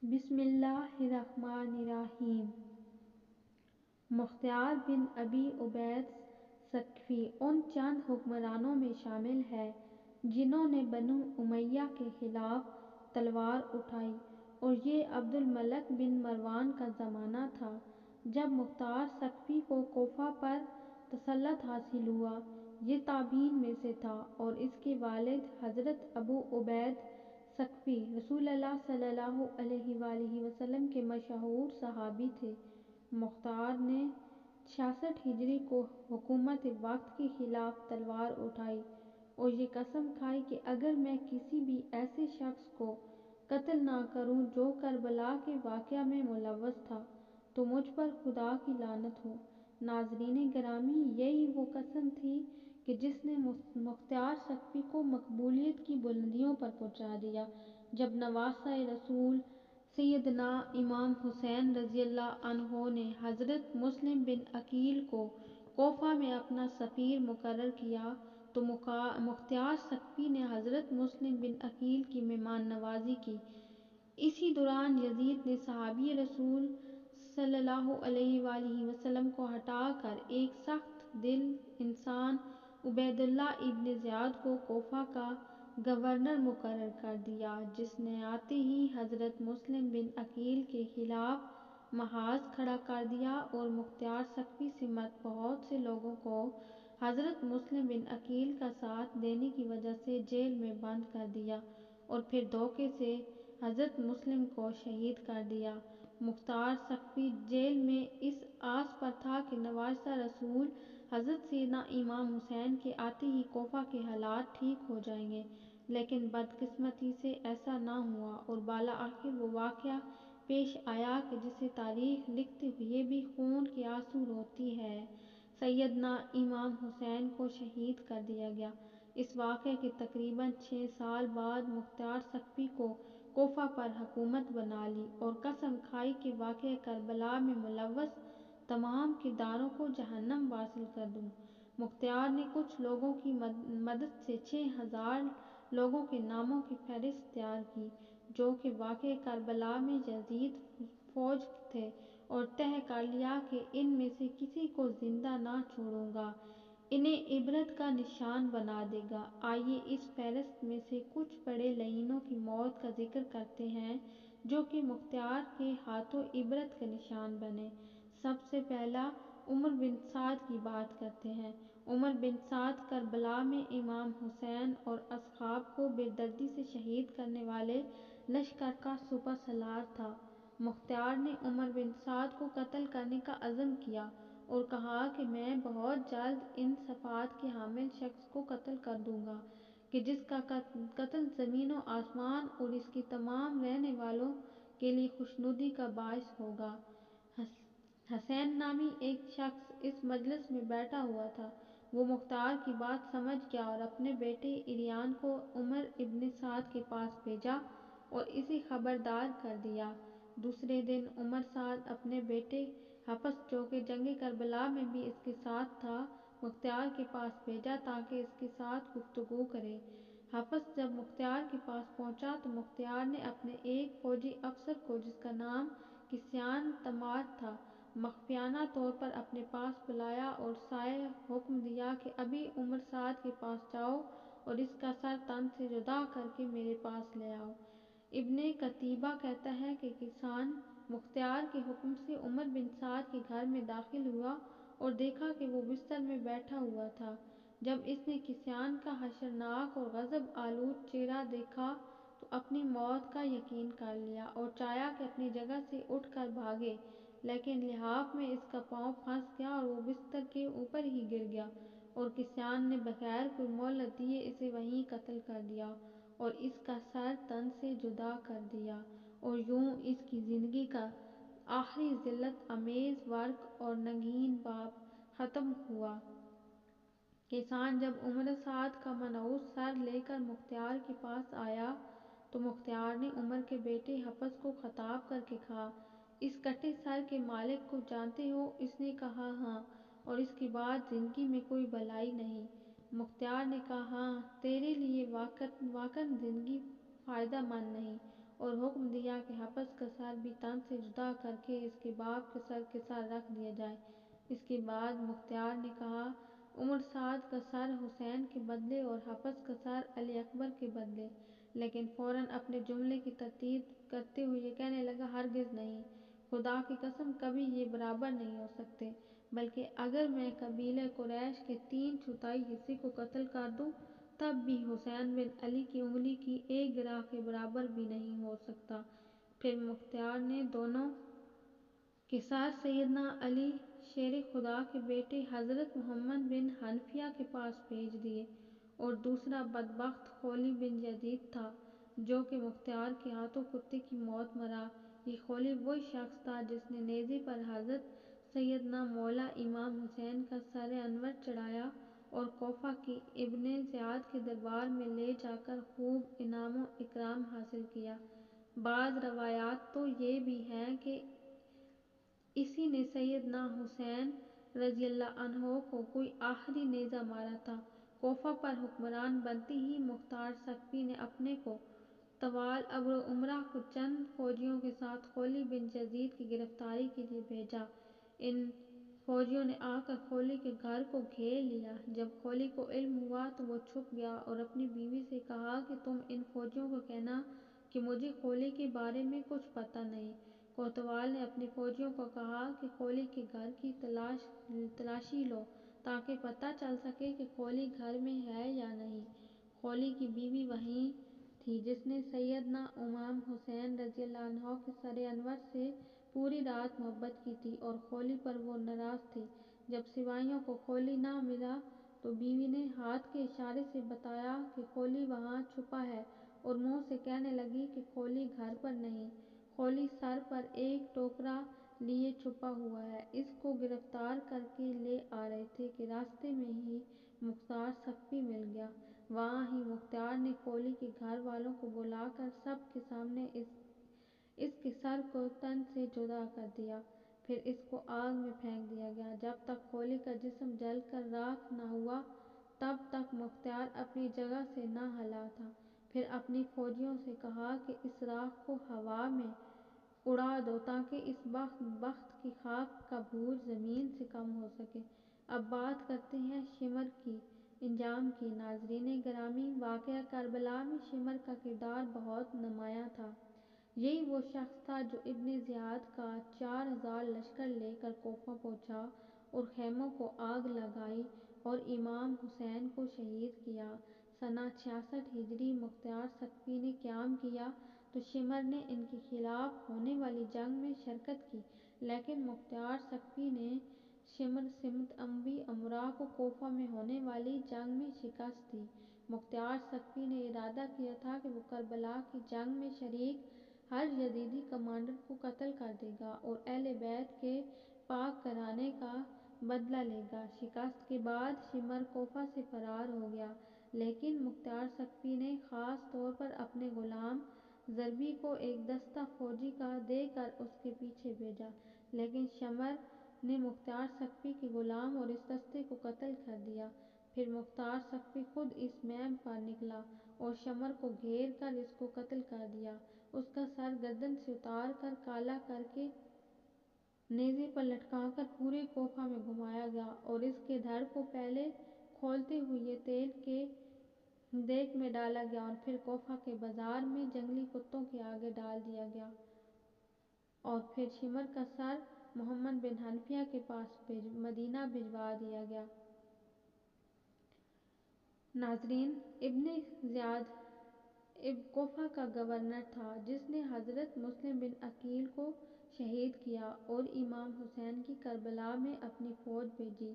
بسم اللہ الرحمن الرحیم۔ مختار بن ابی عبید ثقفی ان چند حکمرانوں میں شامل ہے جنہوں نے بنو امیہ کے خلاف تلوار اٹھائی، اور یہ عبد الملک بن مروان کا زمانہ تھا جب مختار ثقفی کو کوفہ پر تسلط حاصل ہوا۔ یہ تابعین میں سے تھا اور اس کے والد حضرت ابو عبید ثقفی رسول اللہ صلی اللہ علیہ وآلہ وسلم کے مشہور صحابی تھے۔ مختار نے 66 ہجری کو حکومت وقت کے خلاف تلوار اٹھائی اور یہ قسم کھائی کہ اگر میں کسی بھی ایسے شخص کو قتل نہ کروں جو کربلا کے واقعہ میں ملوث تھا تو مجھ پر خدا کی لعنت ہو۔ ناظرین گرامی، یہی وہ قسم تھی کہ جس نے مختار ثقفی کو مقبولیت کی بلندیوں پر پہنچا دیا۔ جب نواسۂ رسول سیدنا امام حسین رضی اللہ عنہ نے حضرت مسلم بن عقیل کو کوفہ میں اپنا سفیر مقرر کیا تو مختار ثقفی نے حضرت مسلم بن عقیل کی مہمان نوازی کی۔ اسی دوران یزید نے صحابی رسول صلی اللہ علیہ وآلہ وسلم کو ہٹا کر ایک سخت دل انسان عبید اللہ ابن زیاد کو کوفہ کا گورنر مقرر کر دیا، جس نے آتے ہی حضرت مسلم بن عقیل کے خلاف محاذ کھڑا کر دیا اور مختار ثقفی سمیت بہت سے لوگوں کو حضرت مسلم بن عقیل کا ساتھ دینے کی وجہ سے جیل میں بند کر دیا اور پھر دھوکے سے حضرت مسلم کو شہید کر دیا۔ مختار ثقفی جیل میں اس آس پر تھا کہ نواسۂ رسول حضرت سیدنا امام حسین کے آتے ہی کوفہ کے حالات ٹھیک ہو جائیں گے، لیکن بدقسمتی سے ایسا نہ ہوا اور بالآخر وہ واقعہ پیش آیا کہ جسے تاریخ لکھتے ہوئے بھی خون کے آنسو روتی ہے۔ سیدنا امام حسین کو شہید کر دیا گیا۔ اس واقعے کے تقریباً 6 سال بعد مختار ثقفی کو کوفہ پر حکومت بنا لی اور قسم کھائی کہ واقعہ کربلا میں ملوث تمام کرداروں کو جہنم واصل کر دوں۔ مختار نے کچھ لوگوں کی مدد سے 6000 لوگوں کے ناموں کی فہرست تیار کی جو کہ واقعہ کربلا میں یزید فوج تھے، اور طے کر لیا کہ ان میں سے کسی کو زندہ نہ چھوڑوں گا، انہیں عبرت کا نشان بنا دے گا۔ آئیے اس فہرست میں سے کچھ بڑے لعینوں کی موت کا ذکر کرتے ہیں جو کہ مختار کے ہاتھوں عبرت کا نشان بنے۔ سب سے پہلا عمر بن سعد کی بات کرتے ہیں۔ عمر بن سعد کربلا میں امام حسین اور اصحاب کو بردردی سے شہید کرنے والے لشکر کا سپہ سالار تھا۔ مختار نے عمر بن سعد کو قتل کرنے کا عزم کیا اور کہا کہ میں بہت جلد ان صفات کے حامل شخص کو قتل کر دوں گا کہ جس کا قتل زمین و آسمان اور اس کے تمام رہنے والوں کے لیے خوشنودی کا باعث ہوگا۔ حسین نامی ایک شخص اس مجلس میں بیٹھا ہوا تھا۔ وہ مختار کی بات سمجھ گیا اور اپنے بیٹے اریان کو عمر ابن سعد کے پاس بھیجا اور اسے خبردار کر دیا۔ دوسرے دن عمر سعد اپنے بیٹے حفص جو کہ جنگ کربلا میں بھی اس کے ساتھ تھا، مختار کے پاس بھیجا تاکہ اس کے ساتھ گفتگو کرے۔ حفص جب مختار کے پاس پہنچا تو مختار نے اپنے ایک فوجی افسر کو جس کا نام کسان تمار تھا مخفیانہ طور پر اپنے پاس بلایا اور سائے حکم دیا کہ ابھی عمر سعد کے پاس جاؤ اور اس کا سر تن سے جدا کر کے میرے پاس لے آؤ۔ ابن قتیبہ کہتا ہے کہ کسان مختار کے حکم سے عمر بن سعد کے گھر میں داخل ہوا اور دیکھا کہ وہ بستر میں بیٹھا ہوا تھا۔ جب اس نے کسان کا حشرناک اور غضب آلود چہرہ دیکھا تو اپنی موت کا یقین کر لیا اور چاہا کہ اپنی جگہ سے اٹھ کر بھاگے، لیکن لحاف میں اس کا پاؤں پھنس گیا اور وہ بستر کے اوپر ہی گر گیا اور کسان نے بغیر کوئی مہلت دیے اسے وہیں قتل کر دیا اور اس کا سر تن سے جدا کر دیا، اور یوں اس کی زندگی کا آخری ذلت آمیز ورق اور رنگین باب ختم ہوا۔ کسان جب عمر سعد کا منحوس سر لے کر مختار کے پاس آیا تو مختار نے عمر کے بیٹے حفص کو خطاب کر کے کہا، اس کٹے سر کے مالک کو جانتے ہو؟ اس نے کہا ہاں، اور اس کے بعد زندگی میں کوئی بھلائی نہیں؟ مختار نے کہا ہاں، تیرے لیے واقعتاً زندگی فائدہ مند نہیں اور حکم دیا کہ حفص کا سر بھی تن سے جدا کر کے اس کے باپ کے ساتھ رکھ دیا جائے۔ اس کے بعد مختار نے کہا عمر سعد کا سر حسین کے بدلے اور حفص کا سر علی اکبر کے بدلے، لیکن فوراً اپنے جملے کی ترتیب کرتے ہوئے یہ کہنے لگا ہرگز نہیں، خدا کی قسم کبھی یہ برابر نہیں ہو سکتے، بلکہ اگر میں قبیلہ قریش کے 3/4 حصے کو قتل کر دوں تب بھی حسین بن علی کی انگلی کی ایک گرہ کے برابر بھی نہیں ہو سکتا۔ پھر مختار نے دونوں کے سر سیدنا علی شیر خدا کے بیٹے حضرت محمد بن حنفیہ کے پاس بھیج دیے، اور دوسرا بدبخت خولی بن یزید تھا جو کہ مختار کے ہاتھوں کتے کی موت مرا۔ یہ خولی وہی شخص تھا جس نے نیزے پر حضرت سیدنا مولا امام حسین کا سر انور چڑھایا اور کوفہ کی ابن زیاد کے دربار میں لے جا کر خوب انعام و اکرام حاصل کیا۔ بعض روایات تو یہ بھی ہیں کہ اسی نے سیدنا حسین رضی اللہ عنہ کو کوئی آخری نیزہ مارا تھا۔ کوفہ پر حکمران بنتے ہی مختار ثقفی نے اپنے کو طوال ابر و امرا کو چند فوجیوں کے ساتھ خولی بن یزید کی گرفتاری کے لیے بھیجا۔ ان فوجیوں نے آ کر خولی کے گھر کو گھیر لیا۔ جب خولی کو علم ہوا تو وہ چھپ گیا اور اپنی بیوی سے کہا کہ تم ان فوجیوں کو کہنا کہ مجھے خولی کے بارے میں کچھ پتہ نہیں۔ کوتوال نے اپنے فوجیوں کو کہا کہ خولی کے گھر کی تلاشی لو تاکہ پتہ چل سکے کہ خولی گھر میں ہے یا نہیں۔ خولی کی بیوی وہی تھی جس نے سیدنا امام حسین رضی اللہ عنہ کے سر انور سے پوری رات محبت کی تھی اور خولی پر وہ ناراض تھی۔ جب سپاہیوں کو خولی نہ ملا تو بیوی نے ہاتھ کے اشارے سے بتایا کہ خولی وہاں چھپا ہے اور منہ سے کہنے لگی کہ خولی گھر پر نہیں، خولی سر پر ایک ٹوکرا لیے چھپا ہوا ہے، اس کو گرفتار کر کے لے آ رہے تھے کہ راستے میں ہی مختار ثقفی مل گیا۔ وہاں ہی مختار نے خولی کے گھر والوں کو بلا کر سب کے سامنے اس کے سر کو تن سے جدا کر دیا، پھر اس کو آگ میں پھینک دیا گیا۔ جب تک خولی کا جسم جل کر راکھ نہ ہوا تب تک مختار اپنی جگہ سے نہ ہلا تھا۔ پھر اپنی فوجیوں سے کہا کہ اس راکھ کو ہوا میں اڑا دو تاکہ اس بخت کی خاک کا بھور زمین سے کم ہو سکے۔ اب بات کرتے ہیں شمر کی انجام کی۔ ناظرین گرامی، واقعہ کربلا میں شمر کا کردار بہت نمایاں تھا۔ یہی وہ شخص تھا جو ابن زیاد کا 4000 لشکر لے کر کوفہ پہنچا اور خیموں کو آگ لگائی اور امام حسین کو شہید کیا۔ سنہ 66 ہجری مختار ثقفی نے قیام کیا تو شمر نے ان کے خلاف ہونے والی جنگ میں شرکت کی، لیکن مختار ثقفی نے شمر سمت اموی امراء کو کوفہ میں ہونے والی جنگ میں شکست دی۔ مختار ثقفی نے ارادہ کیا تھا کہ وہ کربلا کی جنگ میں شریک ہر یزیدی کمانڈر کو قتل کر دے گا اور اہل بیت کے پاک گھرانے کا بدلہ لے گا۔ شکست کے بعد شمر کوفہ سے فرار ہو گیا، لیکن مختار ثقفی نے خاص طور پر اپنے غلام ضربی کو ایک دستہ فوجی کا دے کر اس کے پیچھے بھیجا، لیکن شمر نے مختار ثقفی کے غلام اور اس دستے کو قتل کر دیا۔ پھر مختار ثقفی خود اس مہم پر نکلا اور شمر کو گھیر کر اس کو قتل کر دیا۔ اس کا سر گردن سے اتار کر کالا کر کے نیزے پر لٹکا کر پورے کوفہ میں گھمایا گیا اور اس کے دھڑ کو پہلے کھولتے ہوئے تیل کے دیگ میں ڈالا گیا اور پھر کوفہ کے بازار میں جنگلی کتوں کے آگے ڈال دیا گیا، اور پھر شمر کا سر محمد بن حنفیہ کے پاس مدینہ بھجوا دیا گیا۔ ناظرین، ابن زیاد کوفہ کا گورنر تھا جس نے حضرت مسلم بن عقیل کو شہید کیا اور امام حسین کی کربلا میں اپنی فوج بھیجی۔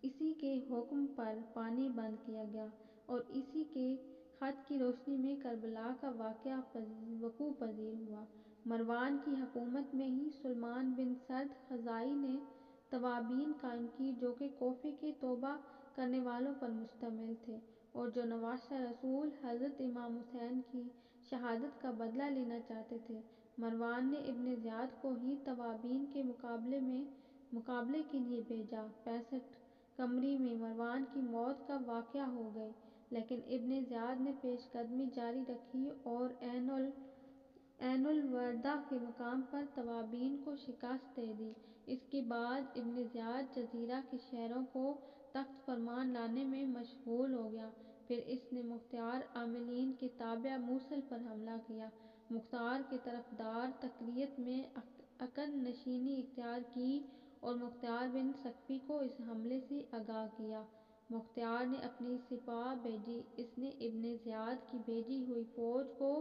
اسی کے حکم پر پانی بند کیا گیا اور اسی کے خط کی روشنی میں کربلا کا واقعہ وقوع پذیر ہوا۔ مروان کی حکومت میں ہی سلمان بن سرد خزاعی نے توابین قائم کی جو کہ کوفے کے توبہ کرنے والوں پر مشتمل تھے اور جو نواشہ رسول حضرت امام حسین کی شہادت کا بدلہ لینا چاہتے تھے۔ مروان نے ابن زیاد کو ہی توابین کے مقابلے کے لیے بھیجا۔ 65 قمری میں مروان کی موت کا واقعہ ہو گئی، لیکن ابن زیاد نے پیش قدمی جاری رکھی اور عین الوردہ کے مقام پر توابین کو شکست دے دی۔ اس کے بعد ابن زیاد جزیرہ کے شہروں کو تخت فرمان لانے میں مشغول ہو گیا۔ پھر اس نے مختار عاملین کے تابع موصل پر حملہ کیا۔ مختار کے طرفدار تکریت میں عقد نشینی اختیار کی اور مختار بن سقفی کو اس حملے سے آگاہ کیا۔ مختار نے اپنی سپاہ بھیجی۔ اس نے ابن زیاد کی بھیجی ہوئی فوج کو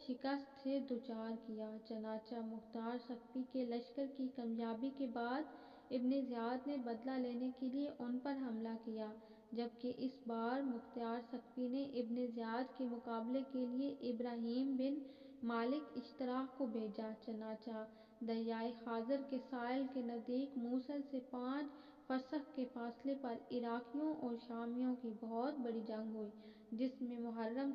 شکست سے دوچار کیا۔ چنانچہ مختار سقفی کے لشکر کی کامیابی کے بعد ابن زیاد نے بدلہ لینے کے لیے ان پر حملہ کیا، جبکہ اس بار مختار سقفی نے ابن زیاد کے مقابلے کے لیے ابراہیم بن مالک اشتراک کو بھیجا۔ چنانچہ دریائے خازر کے ساحل کے نزدیک موصل سے 5 فرسخ کے فاصلے پر عراقیوں اور شامیوں کی بہت بڑی جنگ ہوئی، جس میں محرم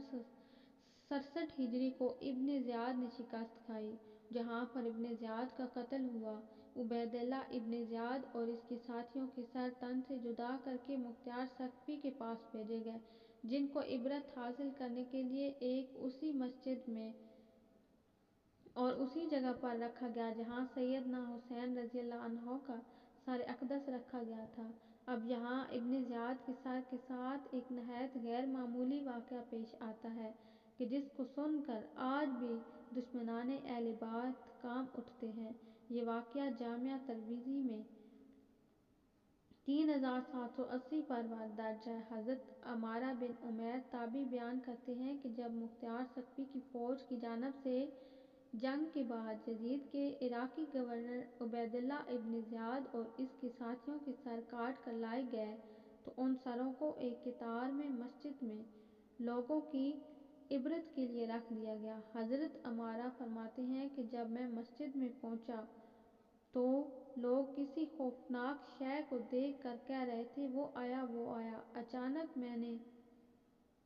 67 ہجری کو ابن زیاد نے شکست کھائی، جہاں پر ابن زیاد کا قتل ہوا۔ عبید اللہ ابن زیاد اور اس کے ساتھیوں کے سر تن سے جدا کر کے مختار سقفی کے پاس بھیجے گئے، جن کو عبرت حاصل کرنے کے لیے ایک اسی مسجد میں اور اسی جگہ پر رکھا گیا جہاں سیدنا حسین رضی اللہ عنہ کا سر اقدس رکھا گیا تھا۔ اب یہاں ابن زیاد کے سر کے ساتھ ایک نہایت غیر معمولی واقعہ پیش آتا ہے کہ جس کو سن کر آج بھی دشمنان اہل بیت کانپ اٹھتے ہیں۔ یہ واقعہ جامعہ ترمذی میں 3780 پر درج ہے۔ حضرت عمارہ بن عمیر تابعی بیان کرتے ہیں کہ جب مختار سقفی کی فوج کی جانب سے جنگ کے بعد یزید کے عراقی گورنر عبید اللہ ابن زیاد اور اس کے ساتھیوں کے سر کاٹ کر لائے گئے تو ان سروں کو ایک قطار میں مسجد میں لوگوں کی عبرت کے لیے رکھ دیا گیا۔ حضرت عمارہ فرماتے ہیں کہ جب میں مسجد میں پہنچا تو لوگ کسی خوفناک شے کو دیکھ کر کہہ رہے تھے وہ آیا وہ آیا۔ اچانک میں نے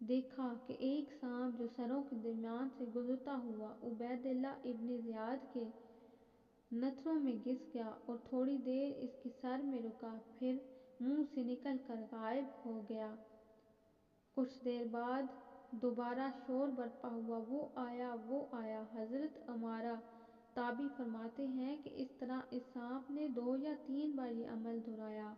دیکھا کہ ایک سانپ جو سروں کے درمیان سے گزرتا ہوا عبید اللہ ابن زیاد کے نتھنوں میں گھس گیا اور تھوڑی دیر اس کے سر میں رکا، پھر منہ سے نکل کر غائب ہو گیا۔ کچھ دیر بعد دوبارہ شور برپا ہوا، وہ آیا وہ آیا۔ حضرت عمارہ تابعی فرماتے ہیں کہ اس طرح اس سانپ نے 2 یا 3 بار یہ عمل دہرایا۔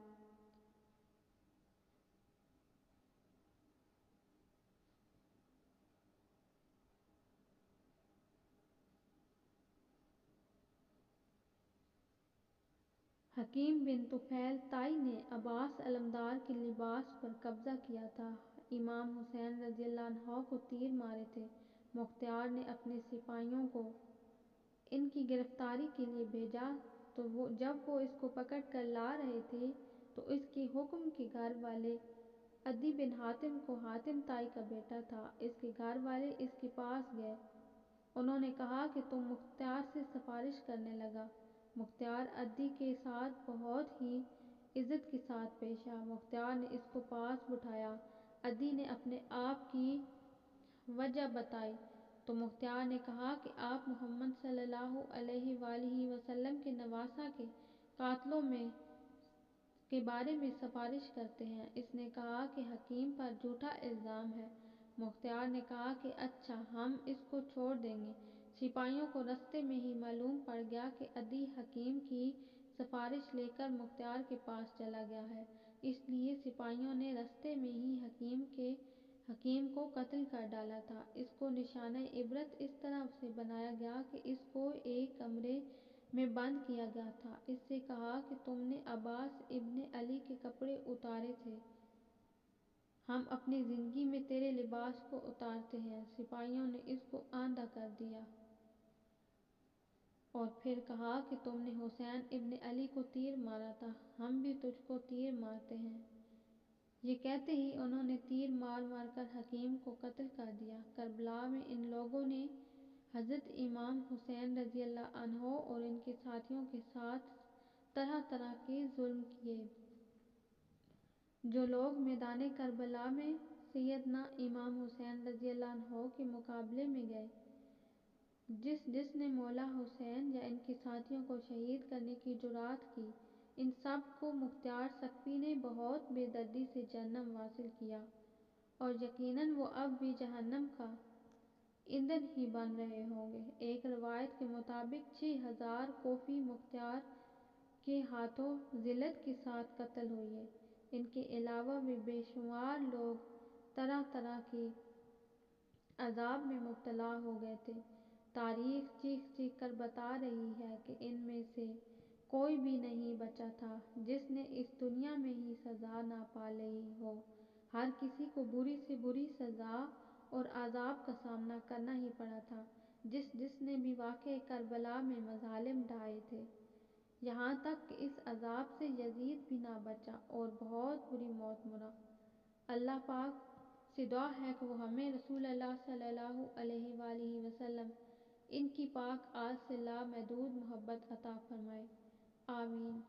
حکیم بن طفیل طائی نے عباس علمدار کے لباس پر قبضہ کیا تھا۔ امام حسین رضی اللہ عنہ کو تیر مارے تھے۔ مختار نے اپنے سپاہیوں کو ان کی گرفتاری کے لیے بھیجا تو جب وہ اس کو پکڑ کر لا رہے تھے تو اس کے حکم کے گھر والے عدی بن حاتم کو حاتم طائی کا بیٹا تھا، اس کے گھر والے اس کے پاس گئے۔ انہوں نے کہا کہ تم مختار سے سفارش کرنے لگا۔ مختار عدی کے ساتھ بہت ہی عزت کے ساتھ پیش آیا۔ مختار نے اس کو پاس بٹھایا۔ عدی نے اپنے آپ کی وجہ بتائی تو مختار نے کہا کہ آپ محمد صلی اللہ علیہ وآلہ وسلم کے نواسہ کے قاتلوں کے بارے میں سفارش کرتے ہیں۔ اس نے کہا کہ حکیم پر جھوٹا الزام ہے۔ مختار نے کہا کہ اچھا، ہم اس کو چھوڑ دیں گے۔ سپاہیوں کو رستے میں ہی معلوم پڑ گیا کہ عدی حکیم کی سفارش لے کر مختار کے پاس چلا گیا ہے، اس لیے سپاہیوں نے رستے میں ہی حکیم کو قتل کر ڈالا تھا۔ اس کو نشانہ عبرت اس طرح سے بنایا گیا کہ اس کو ایک کمرے میں بند کیا گیا تھا۔ اس سے کہا کہ تم نے عباس ابن علی کے کپڑے اتارے تھے، ہم اپنی زندگی میں تیرے لباس کو اتارتے ہیں۔ سپاہیوں نے اس کو آندھا کر دیا اور پھر کہا کہ تم نے حسین ابن علی کو تیر مارا تھا، ہم بھی تجھ کو تیر مارتے ہیں۔ یہ کہتے ہی انہوں نے تیر مار مار کر حکیم کو قتل کر دیا۔ کربلا میں ان لوگوں نے حضرت امام حسین رضی اللہ عنہ اور ان کے ساتھیوں کے ساتھ طرح طرح کے ظلم کیے۔ جو لوگ میدان کربلا میں سیدنا امام حسین رضی اللہ عنہ کے مقابلے میں گئے، جس نے مولا حسین یا ان کے ساتھیوں کو شہید کرنے کی جرات کی، ان سب کو مختار سقفی نے بہت بے دردی سے جہنم واصل کیا، اور یقیناً وہ اب بھی جہنم کا ایندھن ہی بن رہے ہوں گے۔ ایک روایت کے مطابق 6,000 کوفی مختار کے ہاتھوں ذلت کے ساتھ قتل ہوئے۔ ان کے علاوہ بھی بے شمار لوگ طرح طرح کے عذاب میں مبتلا ہو گئے تھے۔ تاریخ چیخ چیخ کر بتا رہی ہے کہ ان میں سے کوئی بھی نہیں بچا تھا جس نے اس دنیا میں ہی سزا نہ پا لی ہو۔ ہر کسی کو بری سے بری سزا اور عذاب کا سامنا کرنا ہی پڑا تھا، جس نے بھی واقعہ کربلا میں مظالم ڈھائے تھے، یہاں تک کہ اس عذاب سے یزید بھی نہ بچا اور بہت بری موت مرا۔ اللہ پاک سے دعا ہے کہ وہ ہمیں رسول اللہ صلی اللہ علیہ وآلہ وسلم ان کی پاک آل سے لامحدود محبت عطا فرمائے، آمین۔